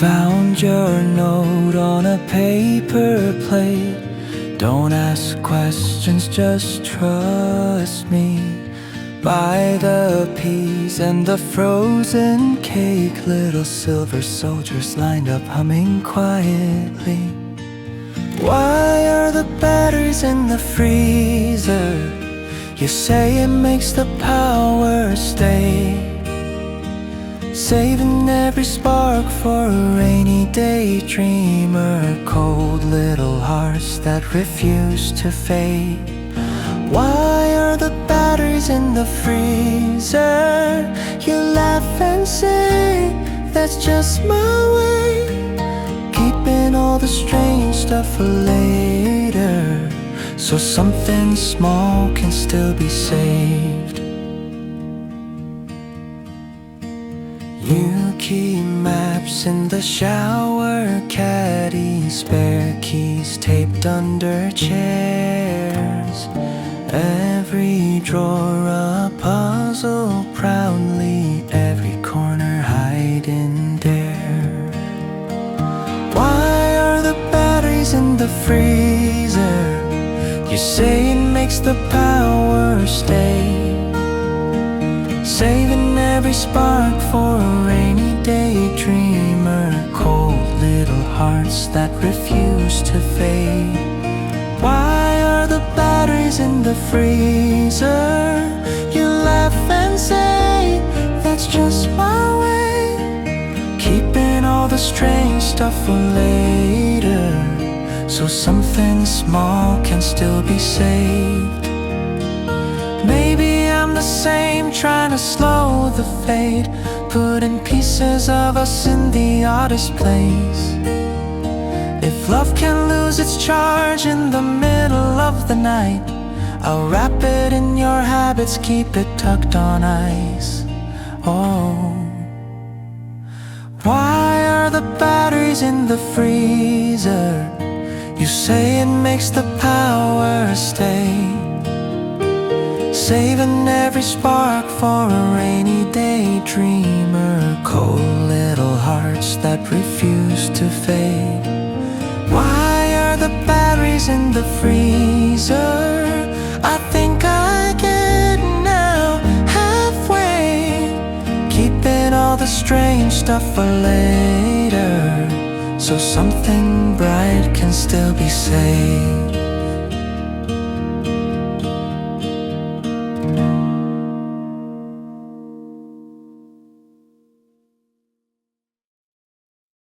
Found your note on a paper plate. Don't ask questions, just trust me. By the peas and the frozen cake, little silver soldiers lined up humming quietly. Why are the batteries in the freezer? You say it makes the power stay. Saving every spark for a rainy day dreamer. Cold little hearts that refuse to fade. Why are the batteries in the freezer? You laugh and say, that's just my way. Keeping all the strange stuff for later, so something small can still be saved. You keep maps in the shower caddy, spare keys taped under chairs. Every drawer a puzzle proudly, every corner hiding there. Why are the batteries in the freezer? You say it makes the power stay. Saving every spark for a rainy day dreamer. Cold little hearts that refuse to fade. Why are the batteries in the freezer? You laugh and say, that's just my way. Keeping all the strange stuff for later, so something small can still be saved. Maybe I'm the same, trying to slow the fade, putting pieces of us in the oddest place. If love can lose its charge in the middle of the night, I'll wrap it in your habits, keep it tucked on ice. Oh, why are the batteries in the freezer? You say it makes the power stay. Saving every spark for a rainy day dreamer. Cold little hearts that refuse to fade. Why are the batteries in the freezer? I think I get now, halfway. Keeping all the strange stuff for later, so something bright can still be saved.